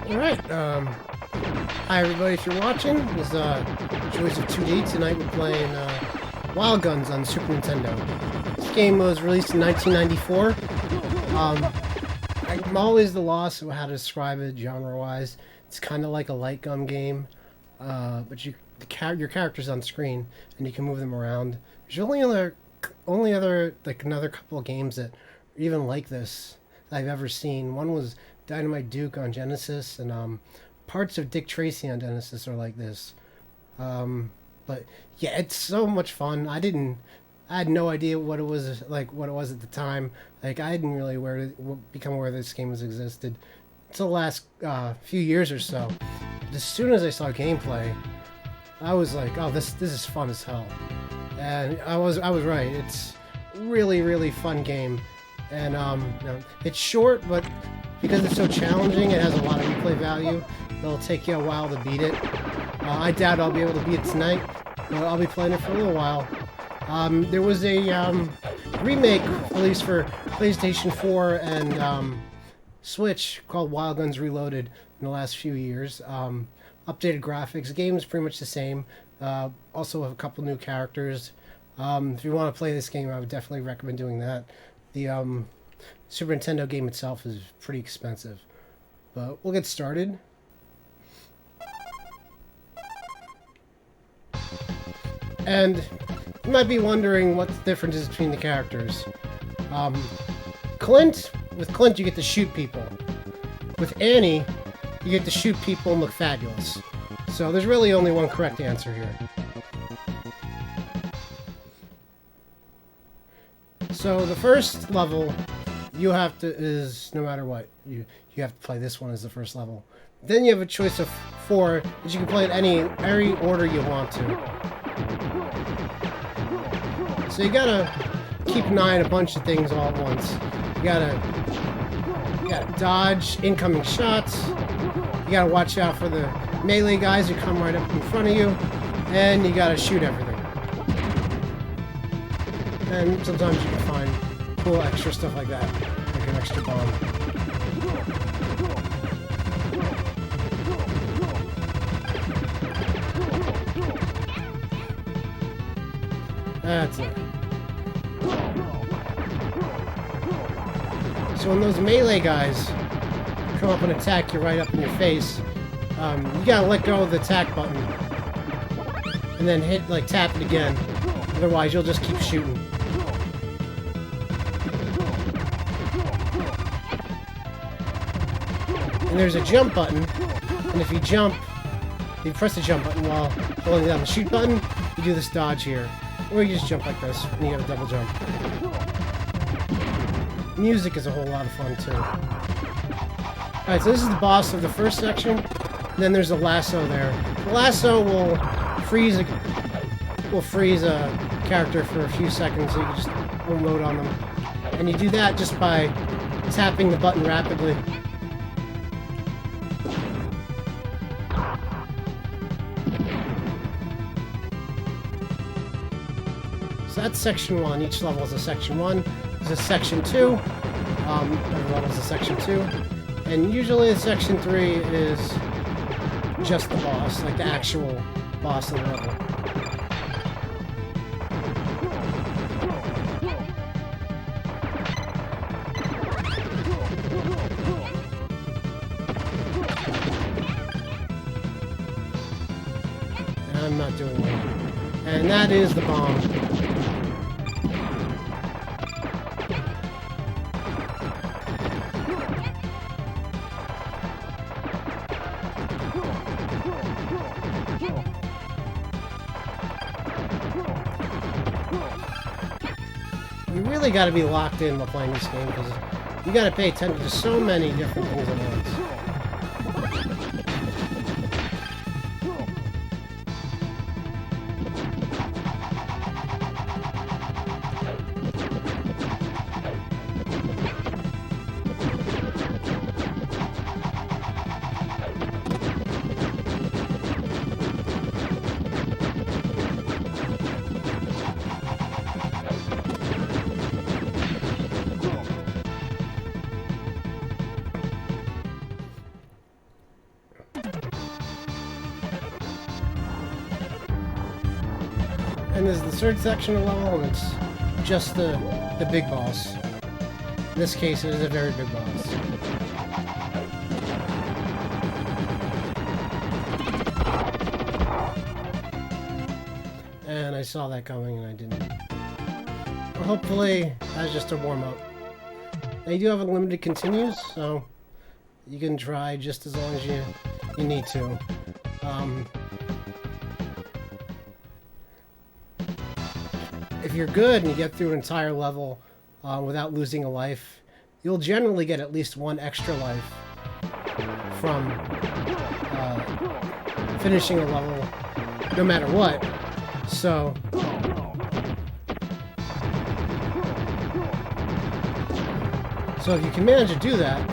Alright, hi everybody if you're watching. This is Joys of 2D. Tonight we're playing Wild Guns on Super Nintendo. This game was released in 1994. I'm always the loss of how to describe it genre-wise. It's kind of like a light gun game, but your character's on screen and you can move them around. There's only other like another couple of games that are even like this that I've ever seen. One was Dynamite Duke on Genesis, and parts of Dick Tracy on Genesis are like this. But yeah, it's so much fun. I had no idea what it was at the time. Like I didn't really become aware this game has existed until the last few years or so. But as soon as I saw gameplay, I was like, oh, this is fun as hell. And I was right. It's really fun game, and it's short, but because it's so challenging, it has a lot of replay value. It'll take you a while to beat it. I doubt I'll be able to beat it tonight, but I'll be playing it for a little while. There was a remake released for PlayStation 4 and Switch called Wild Guns Reloaded in the last few years. Updated graphics. The game is pretty much the same. Also a couple new characters. If you want to play this game, I would definitely recommend doing that. The Super Nintendo game itself is pretty expensive. But we'll get started. And you might be wondering what the difference is between the characters. With Clint you get to shoot people. With Annie, you get to shoot people and look fabulous. So there's really only one correct answer here. So the first level is no matter what, you have to play this one as the first level. Then you have a choice of 4 that you can play in any order you want to. So you gotta keep an eye on a bunch of things all at once. You gotta dodge incoming shots. You gotta watch out for the melee guys who come right up in front of you, and you gotta shoot everything. And sometimes you can find cool extra stuff like that, like an extra bomb. That's it. So when those melee guys come up and attack you right up in your face, you gotta let go of the attack button and then tap it again. Otherwise, you'll just keep shooting. And there's a jump button, and if you press the jump button while holding down the shoot button, you do this dodge here. Or you just jump like this, and you get a double jump. Music is a whole lot of fun, too. Alright, so this is the boss of the first section. And then there's a lasso there. The lasso will freeze a character for a few seconds, so you can just unload on them. And you do that just by tapping the button rapidly. So that's section 1. Each level is a section 1. There's a section 2. Every level is a section 2. And usually the section 3 is just the boss, like the actual boss of the level. And I'm not doing well. And that is the bomb. You really got to be locked in while playing this game because you got to pay attention to so many different things at once. then there's the third section of the level, and it's just the big boss. In this case, it is a very big boss. And I saw that coming, and I didn't. Well, hopefully, that's just a warm-up. They do have unlimited continues, so you can try just as long as you need to. If you're good and you get through an entire level without losing a life, you'll generally get at least one extra life from finishing a level, no matter what. So if you can manage to do that,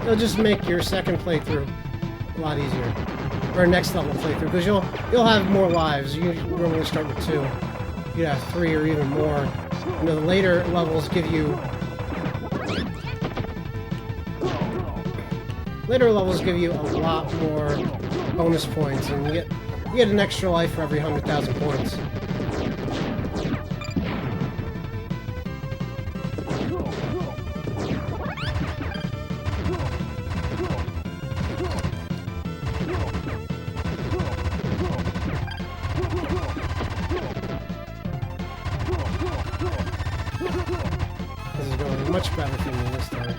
it'll just make your second playthrough a lot easier, or next level playthrough, because you'll have more lives. You normally start with 2. You have 3 or even more. You know, the later levels give you a lot more bonus points, and you get an extra life for every 100,000 points. This is going much better for me this time.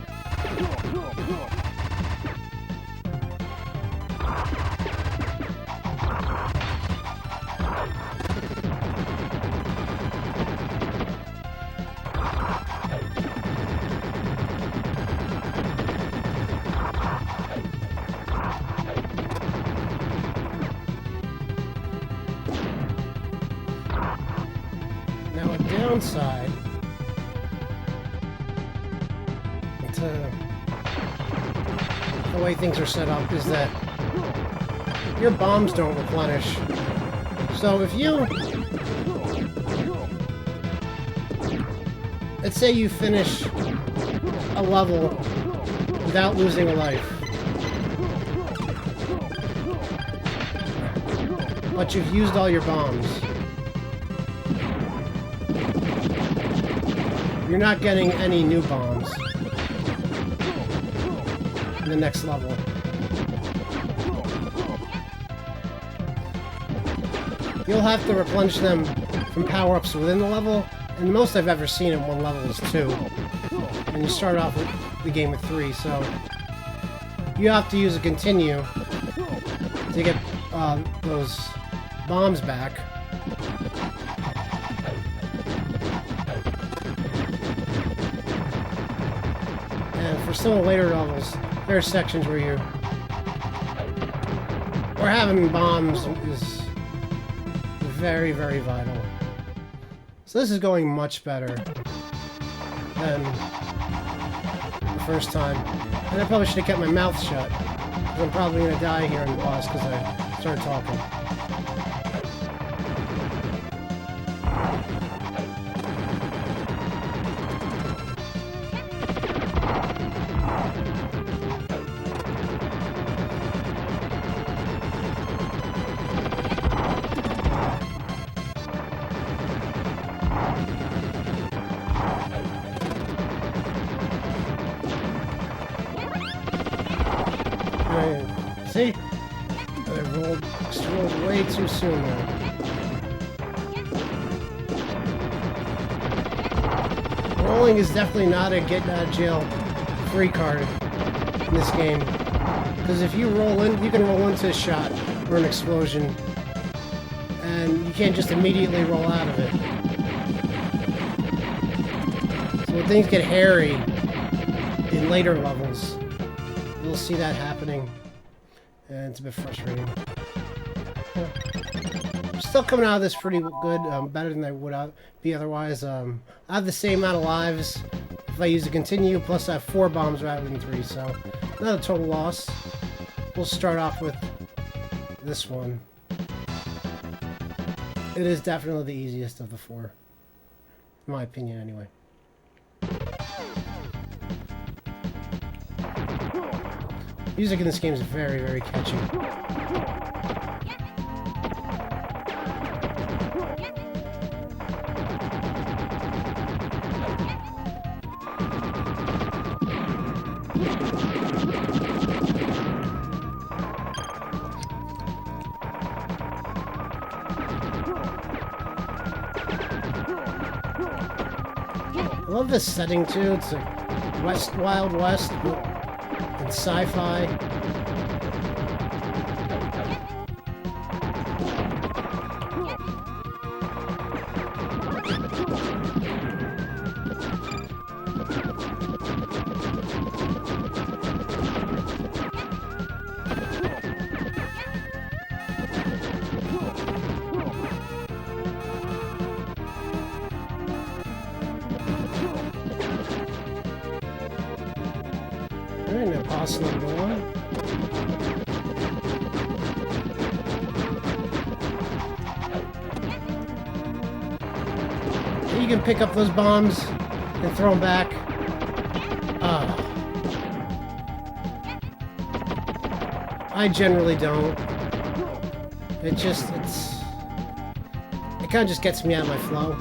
Now a downside to the way things are set up is that your bombs don't replenish. So if you, let's say you finish a level without losing a life, but you've used all your bombs, you're not getting any new bombs in the next level. You'll have to replenish them from power-ups within the level, and the most I've ever seen in one level is 2. And you start off with the game with 3, so you have to use a continue to get those bombs back. And for some of the later levels, there are sections where having bombs is very, very vital. So this is going much better than the first time. And I probably should have kept my mouth shut, because I'm probably going to die here in the boss because I started talking. See? I rolled way too soon there. Rolling is definitely not a get-out-of-jail-free card in this game. Because if you roll in, you can roll into a shot or an explosion, and you can't just immediately roll out of it. So when things get hairy in later levels, you'll see that happening. And it's a bit frustrating. I'm still coming out of this pretty good, better than I would be otherwise. I have the same amount of lives if I use the continue, plus I have 4 bombs rather than 3, so not a total loss. We'll start off with this one. It is definitely the easiest of the 4. In my opinion, anyway. Music in this game is very, very catchy. I love this setting too. It's like Wild West and sci-fi. Alright, now boss number 1. You can pick up those bombs and throw them back. I generally don't. It kind of just gets me out of my flow.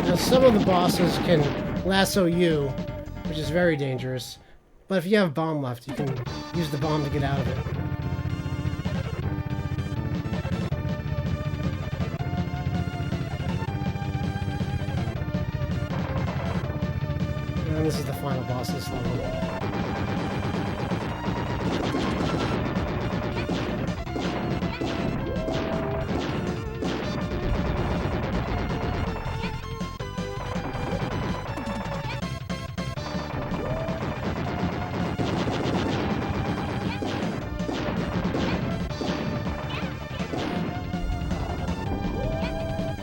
Now, some of the bosses can lasso you, which is very dangerous. But if you have a bomb left, you can use the bomb to get out of it. And this is the final boss of this level.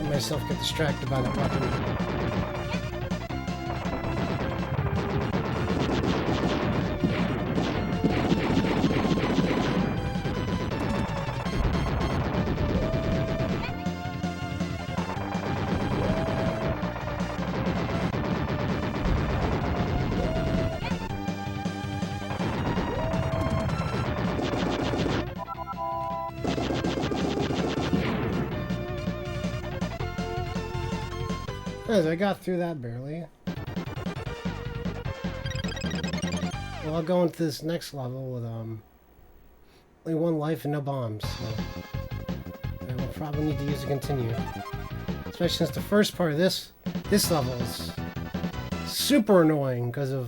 Myself get distracted by that weapon. As I got through that barely. Well, I'll go into this next level with only 1 life and no bombs. So I will probably need to use a continue, especially since the first part of this level is super annoying because of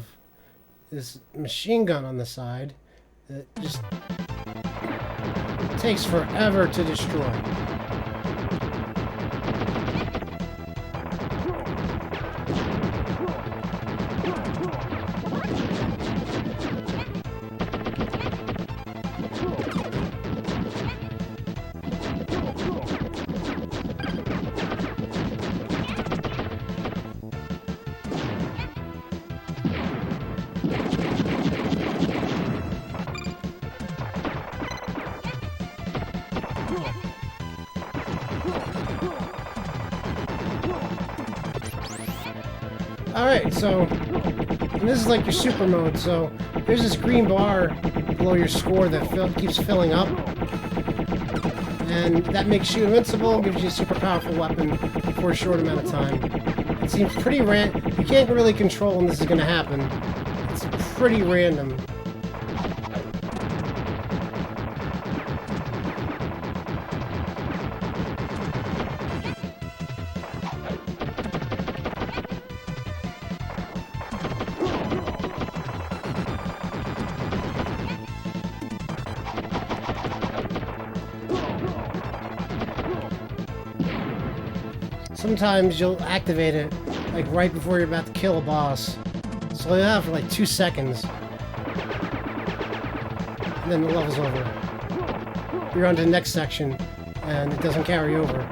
this machine gun on the side that just takes forever to destroy. Alright, so and this is like your super mode, so there's this green bar below your score that keeps filling up. And that makes you invincible, gives you a super powerful weapon for a short amount of time. It seems pretty you can't really control when this is going to happen. It's pretty random. Sometimes you'll activate it like right before you're about to kill a boss. So you have for like 2 seconds. And then the level's over. You're on to the next section and it doesn't carry over.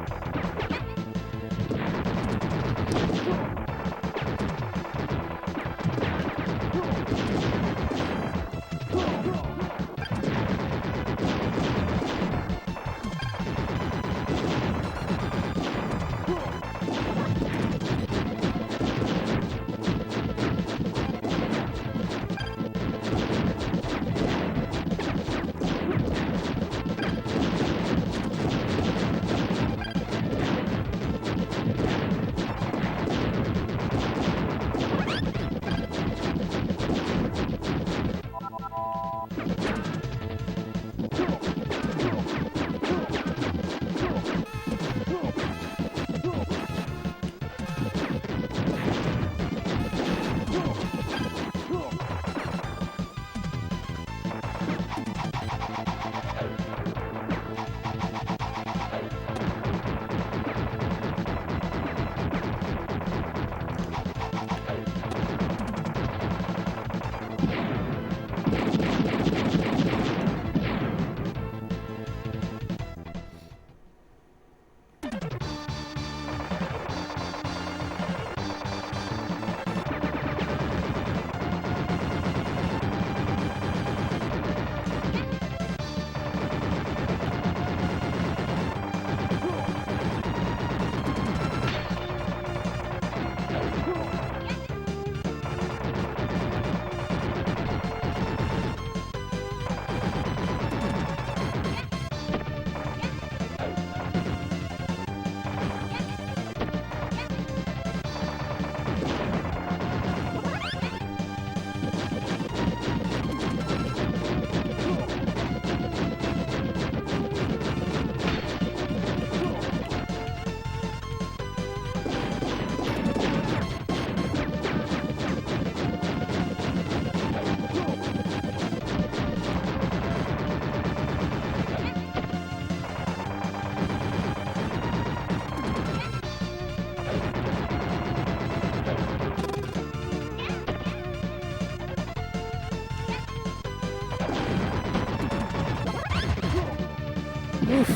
Oof.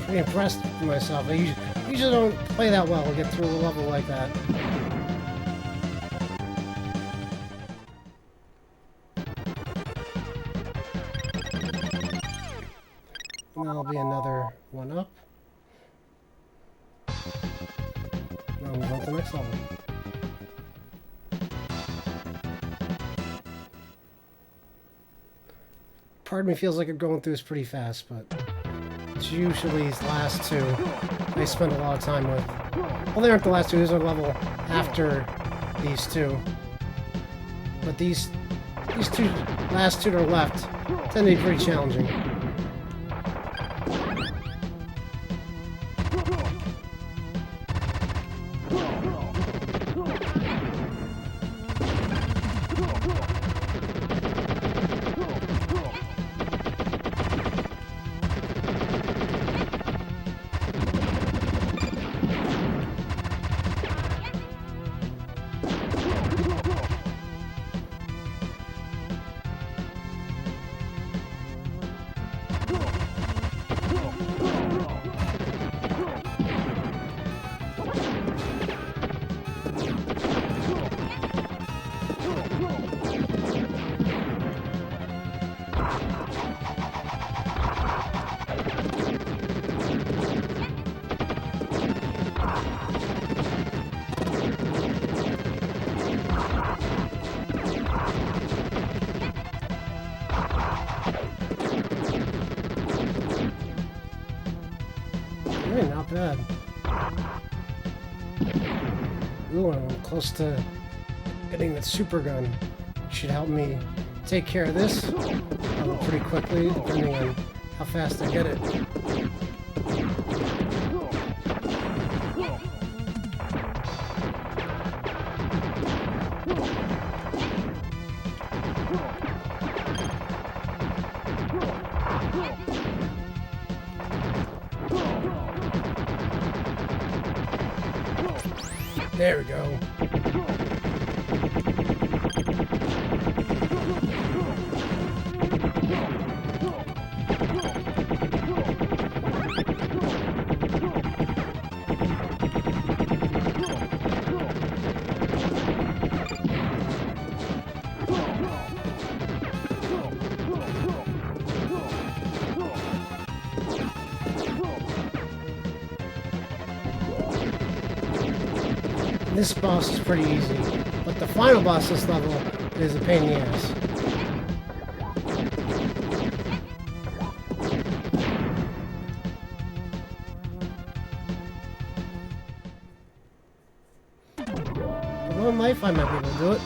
Pretty impressed with myself. I usually don't play that well to get through a level like that. And that'll be another one up. Now we'll move on to the next level. Part of me feels like I'm going through this pretty fast, but it's usually these last two I spend a lot of time with. Well, they aren't the last two, these are level after these two. But these two last two that are left tend to be pretty challenging. Not bad. Ooh, I'm close to getting that super gun. Should help me take care of this pretty quickly, depending on how fast I get it. There we go. This boss is pretty easy, but the final boss this level is a pain in the ass. With one life, I might be able to do it.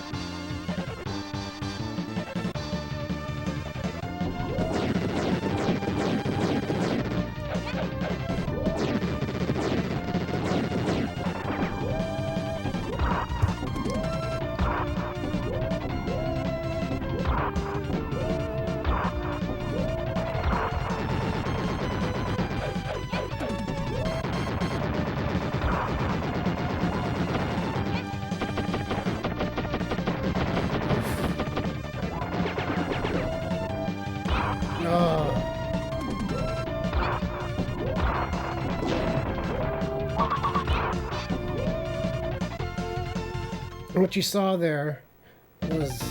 What you saw there was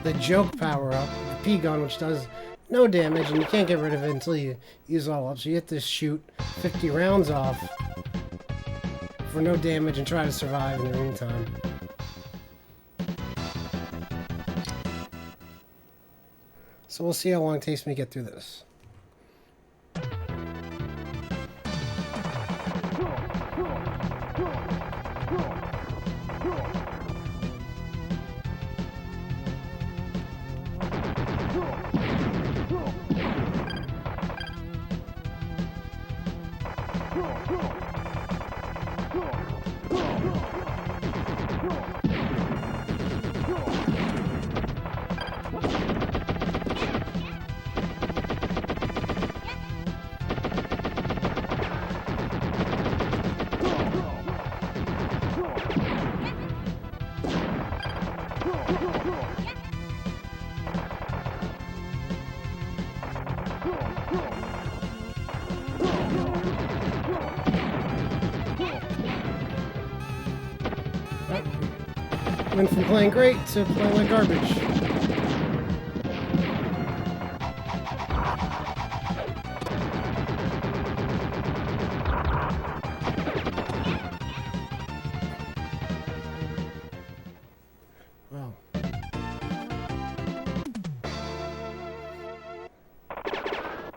the joke power-up, the P-gun, which does no damage, and you can't get rid of it until you use all up. So you have to shoot 50 rounds off for no damage and try to survive in the meantime. So we'll see how long it takes me to get through this. Went from playing great to playing like garbage. Wow.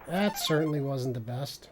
That certainly wasn't the best.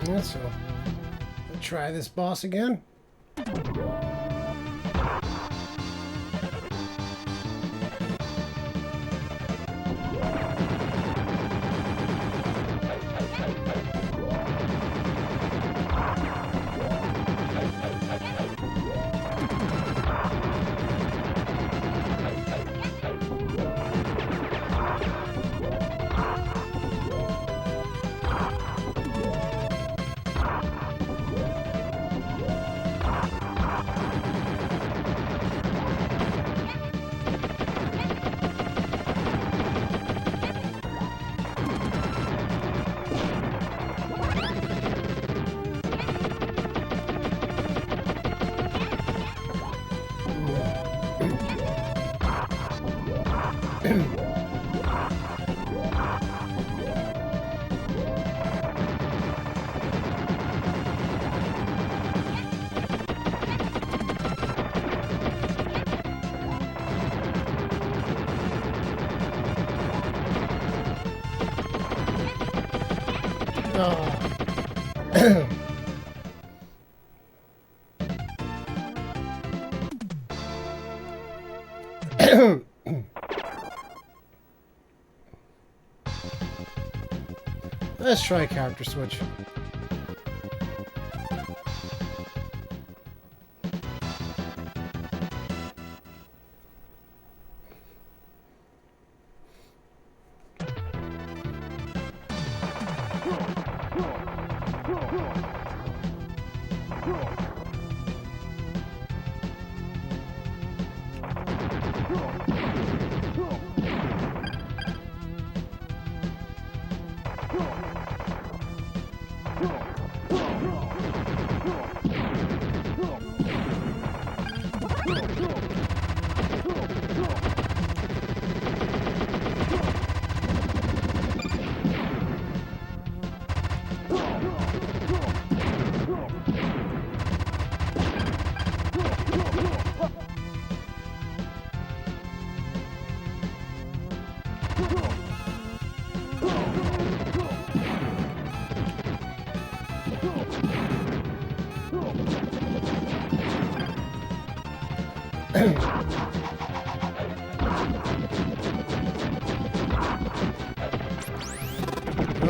Yeah, so we'll try this boss again. Oh. Let's try character switch.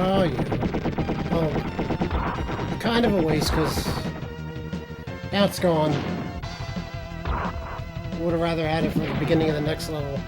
Oh, yeah. Oh, kind of a waste, because now it's gone. Would have rather had it for the beginning of the next level.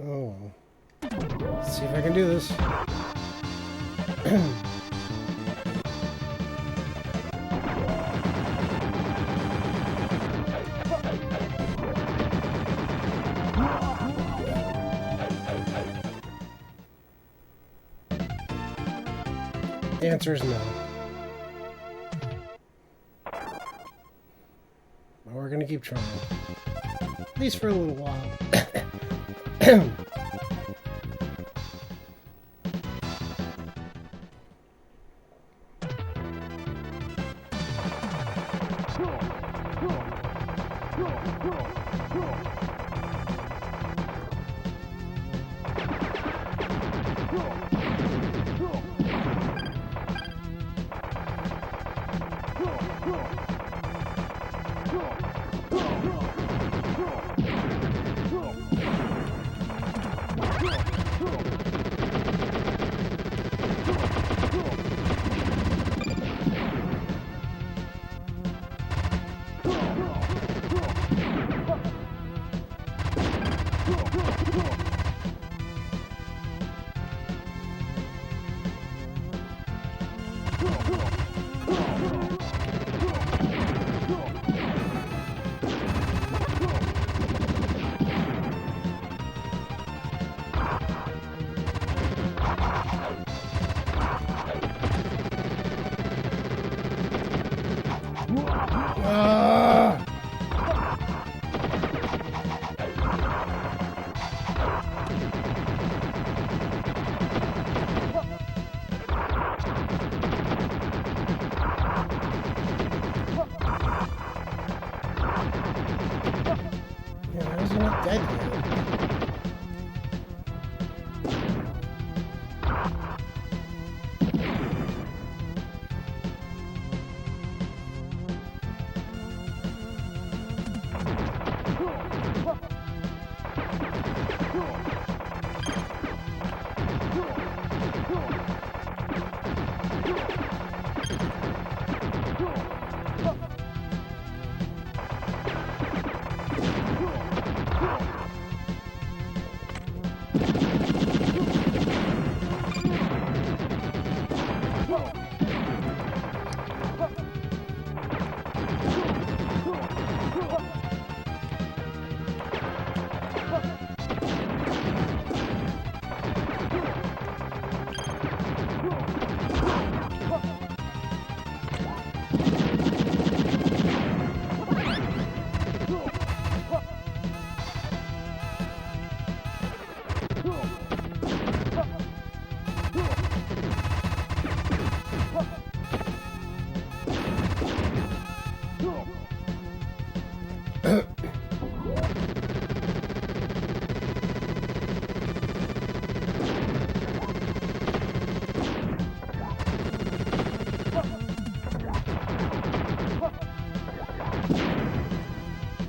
Oh. Let's see if I can do this. The answer is no. But we're gonna keep trying. At least for a little while. Yeah, he's not dead yet.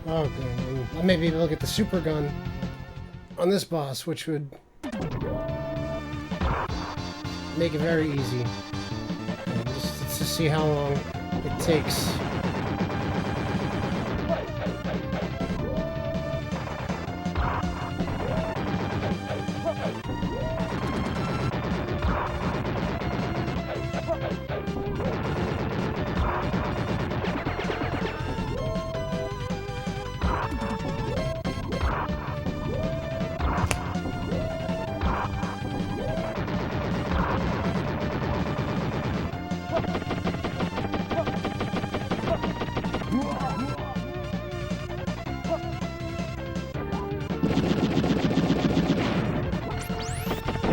Oh, good. I may be able to get the super gun on this boss, which would make it very easy. Just to see how long it takes.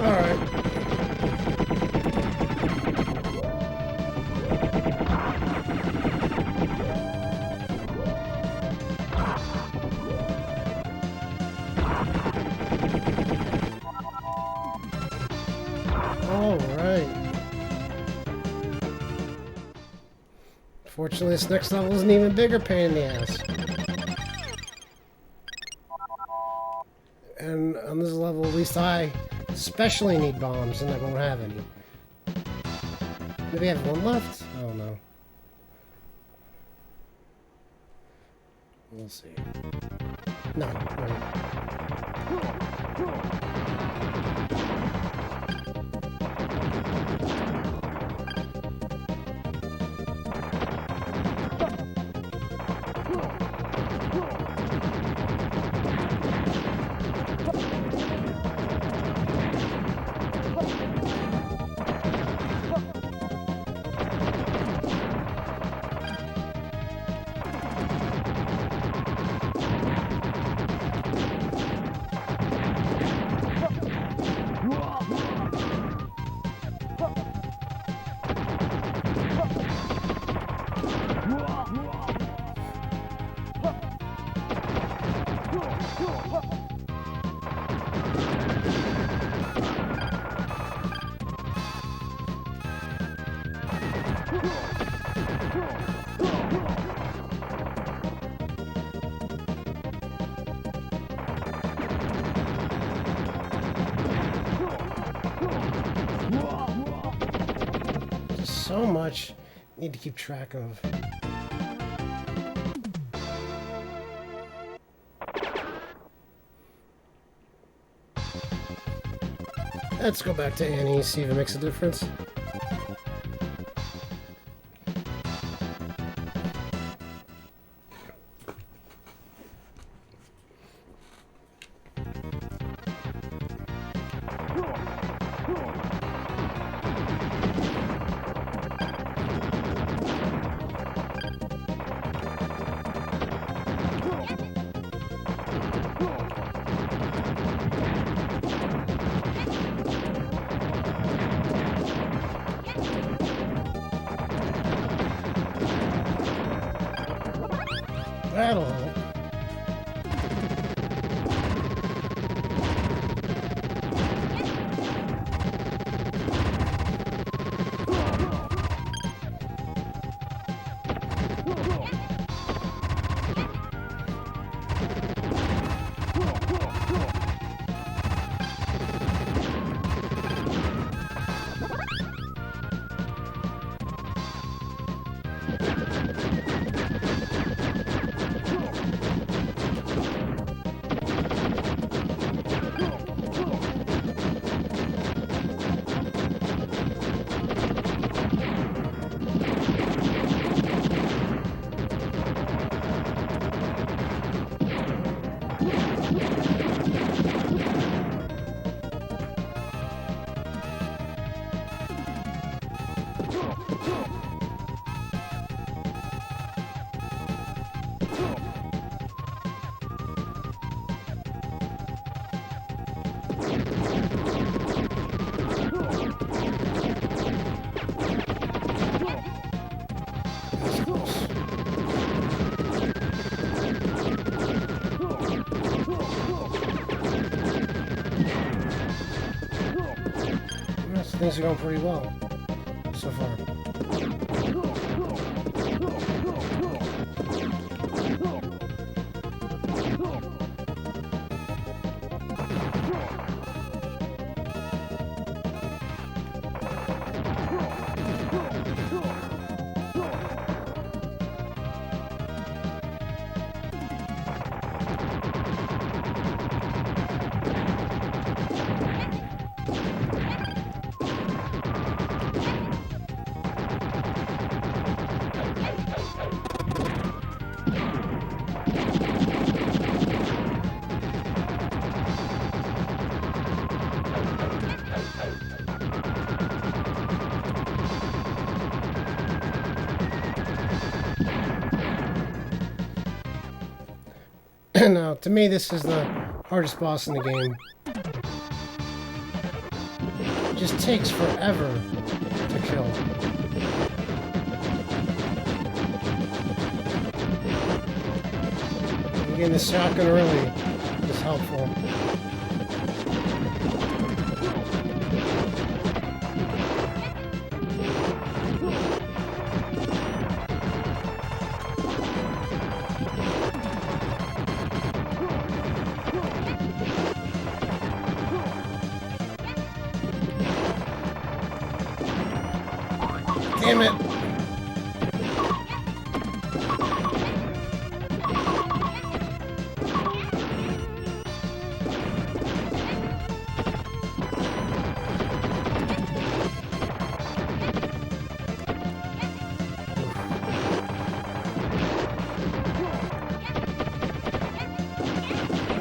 Alright. Alright. Fortunately, this next level is an even bigger pain in the ass. And on this level, at least I especially need bombs, and I won't have any. Maybe I have one left? I don't know. We'll see. No, wait. so much I need to keep track of. Let's go back to Annie, see if it makes a difference. That'll help. Things are going pretty well so far. Now, to me, this is the hardest boss in the game. It just takes forever to kill. Again, the shotgun really is helpful. Damn it!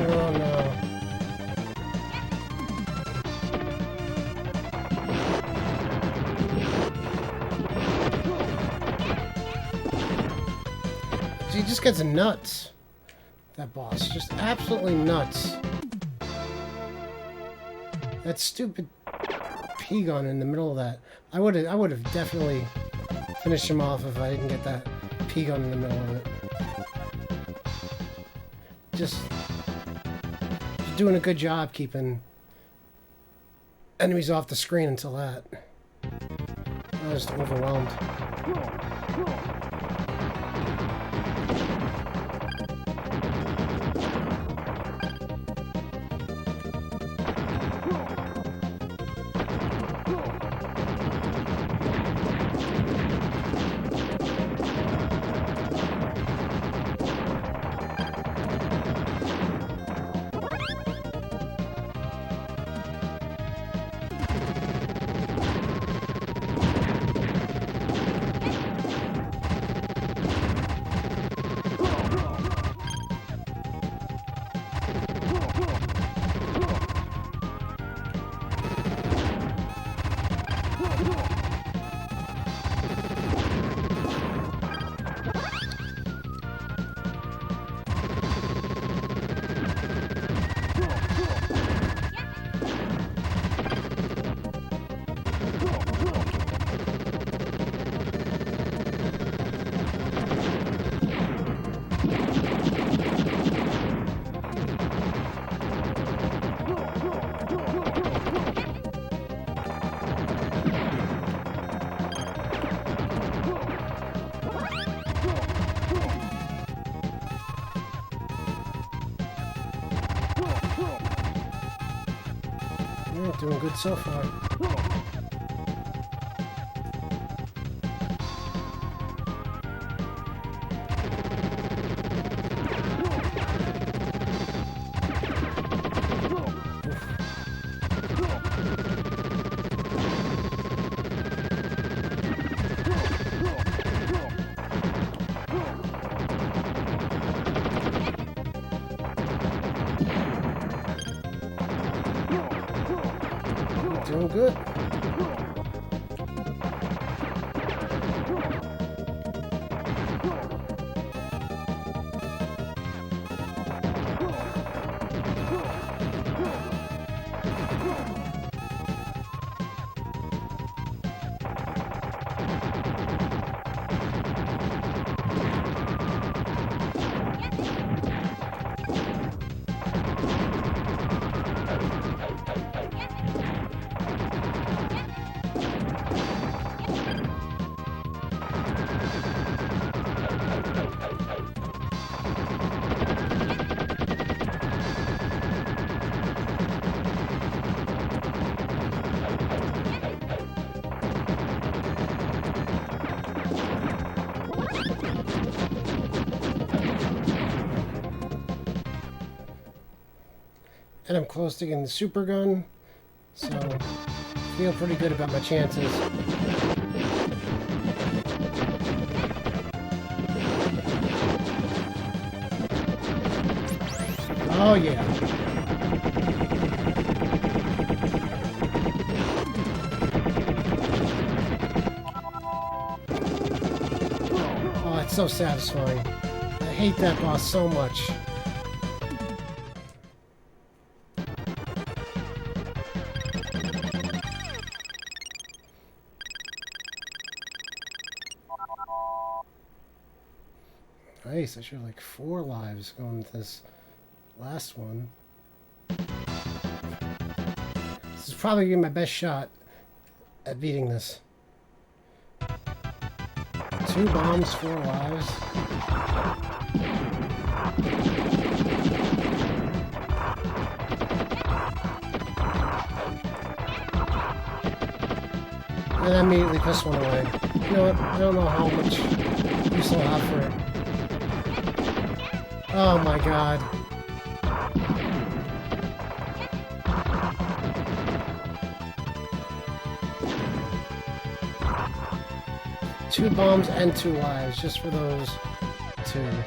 Oh no. He just gets nuts. That boss. Just absolutely nuts. That stupid P-gun in the middle of that. I would have definitely finished him off if I didn't get that P-gun in the middle of it. Just doing a good job keeping enemies off the screen until that. I was just overwhelmed. Yeah, doing good so far. Doing good. And I'm close to getting the super gun, so feel pretty good about my chances. Oh yeah. Oh, it's so satisfying. I hate that boss so much. Nice, I should have like 4 lives going with this last one. This is probably gonna be my best shot at beating this. 2 bombs, 4 lives. And I immediately push one away. You know what? I don't know how much use I'll have for it. Oh my god. Two bombs and 2 lives just for those 2. Fuck.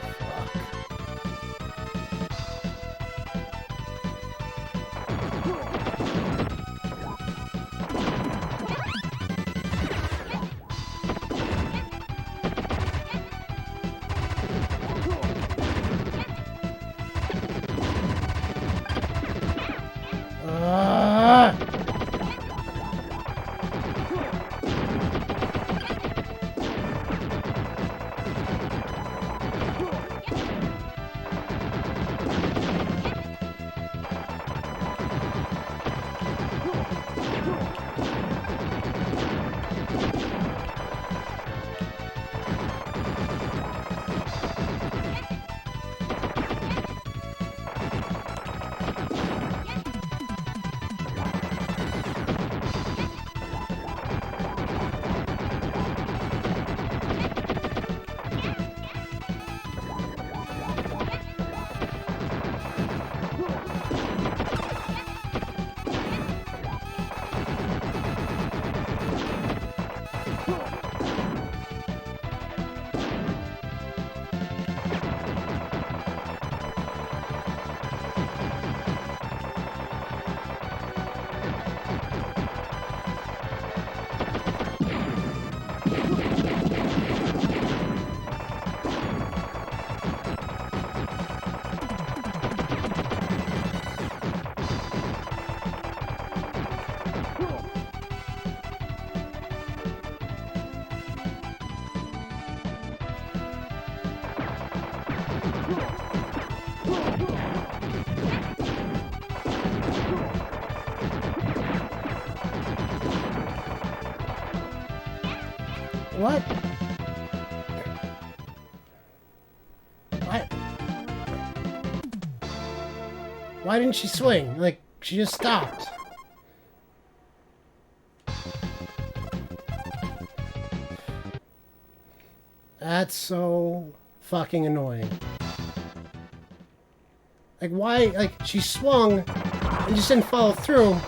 What? What? Why didn't she swing? Like, she just stopped. That's so fucking annoying. Like, why? Like, she swung and just didn't follow through.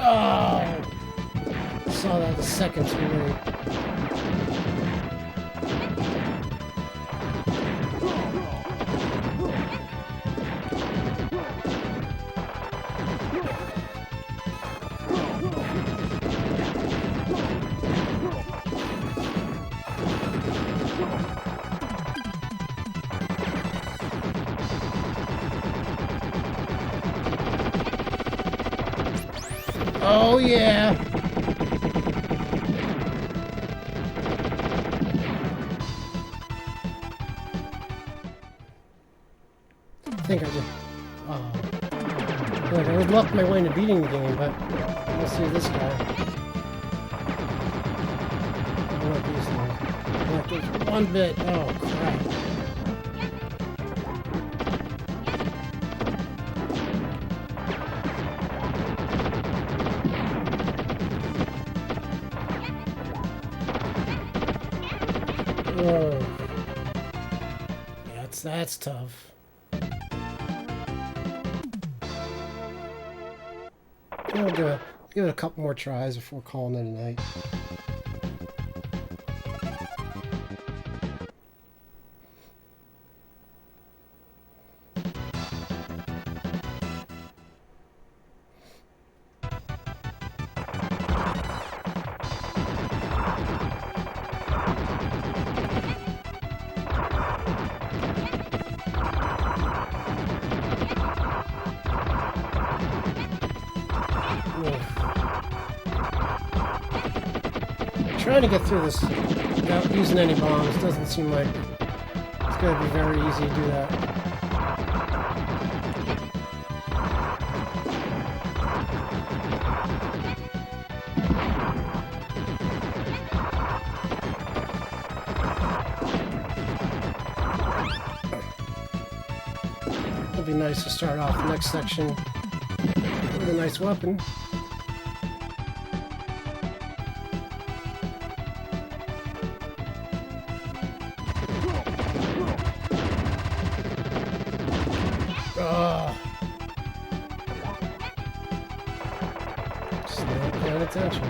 Oh! Saw that a second too late. Oh yeah! I think I just... Oh. Like, I would luck my way into beating the game, but... Let's see this guy. I don't like these things. I like these one bit. Oh, crap. Oh. Yeah, that's tough. I'll give it a couple more tries before calling it a night. Trying to get through this without using any bombs doesn't seem like it's going to be very easy to do that. It'd be nice to start off the next section with a nice weapon. attention.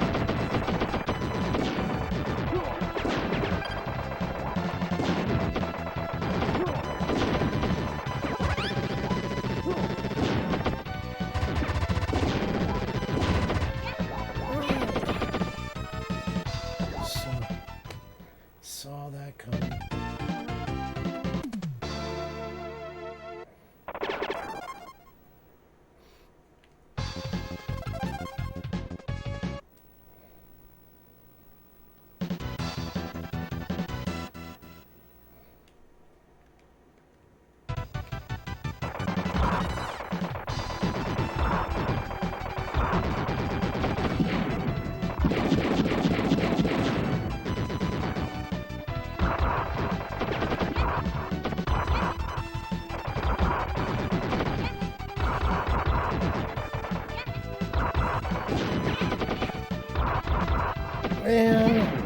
Saw that coming. Man.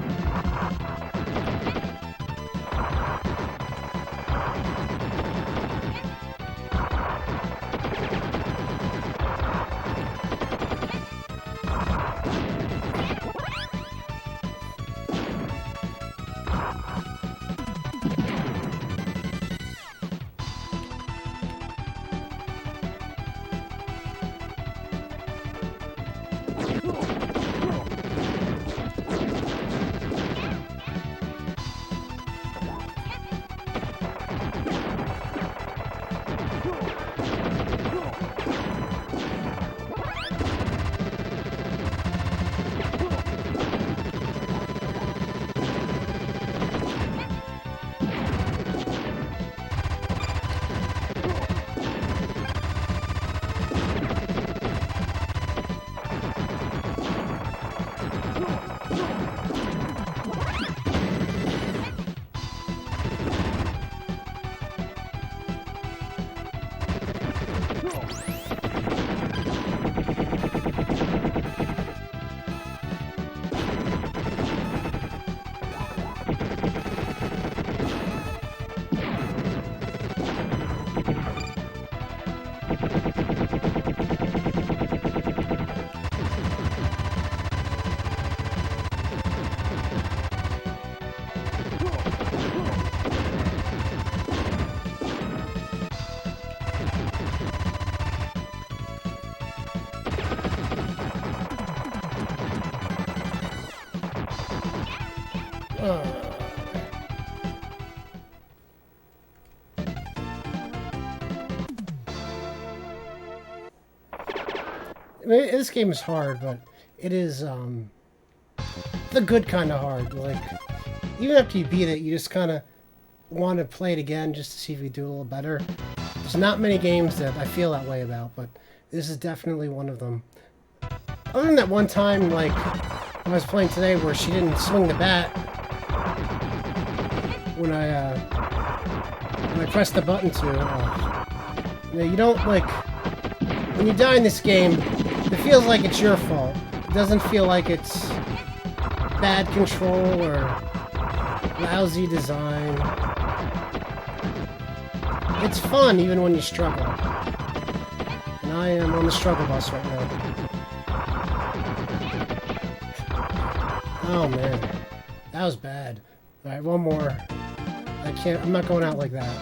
I mean, this game is hard, but it is the good kind of hard. Like, even after you beat it, you just kind of want to play it again just to see if you do a little better. There's not many games that I feel that way about, but this is definitely one of them. Other than that one time, like, I was playing today where she didn't swing the bat when I pressed the button to. You know, you don't, like, when you die in this game, it feels like it's your fault. It doesn't feel like it's bad control or lousy design. It's fun even when you struggle. And I am on the struggle bus right now. Oh man, that was bad. Alright, one more. I'm not going out like that.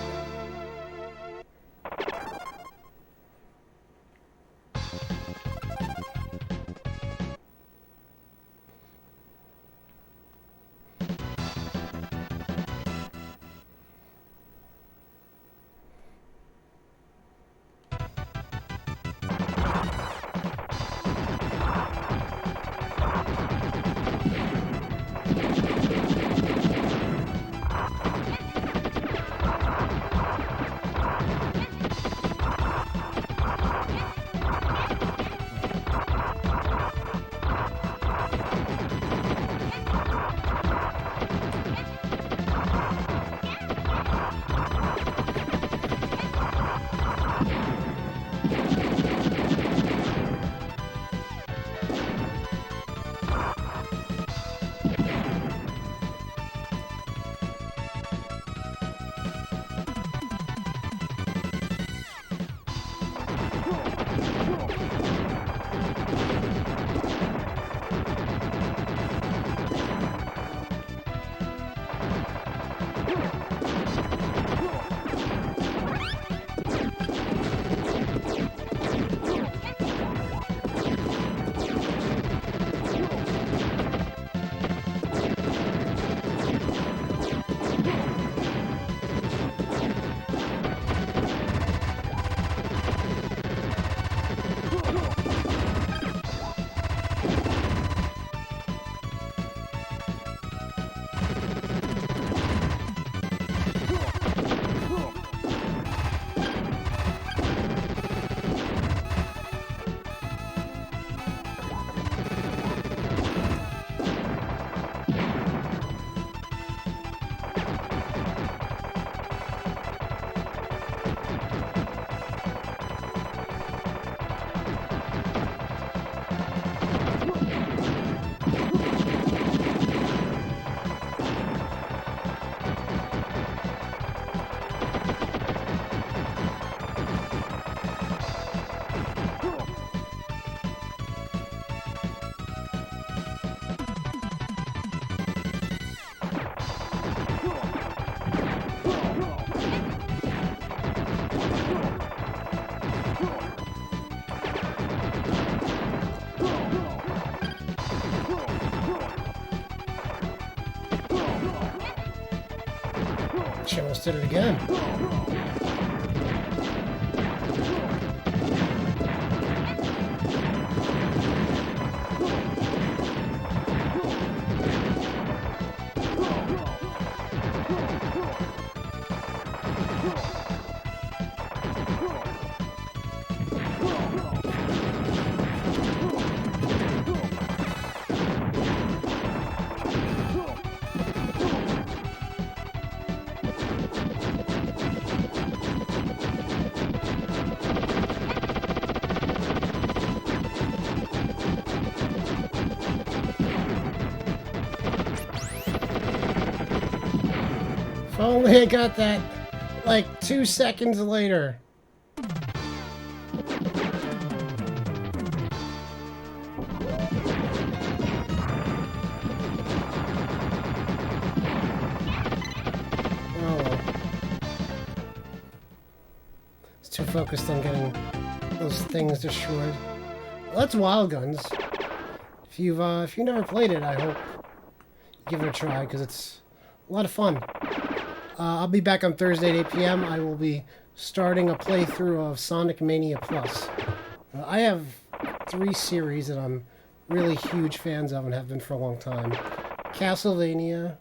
She almost did it again. If only I got that like 2 seconds later. Oh well. It's too focused on getting those things destroyed. Well, that's Wild Guns. If you've never played it, I hope you give it a try because it's a lot of fun. I'll be back on Thursday at 8 p.m. I will be starting a playthrough of Sonic Mania Plus. I have 3 series that I'm really huge fans of and have been for a long time. Castlevania,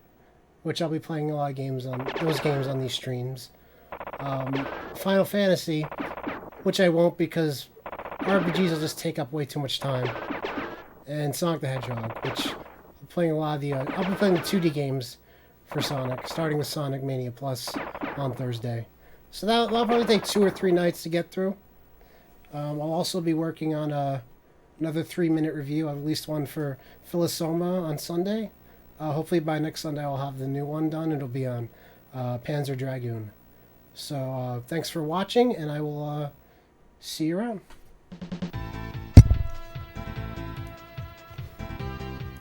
which I'll be playing a lot of games on those games on these streams. Final Fantasy, which I won't because RPGs will just take up way too much time. And Sonic the Hedgehog, which I'm playing a lot of the. I'll be playing the 2D games for Sonic, starting with Sonic Mania Plus on Thursday. So that'll probably take 2 or 3 nights to get through. I'll also be working on another 3-minute review. I've released one for Philosoma on Sunday. Hopefully by next Sunday I'll have the new one done. It'll be on Panzer Dragoon. So thanks for watching, and I will see you around.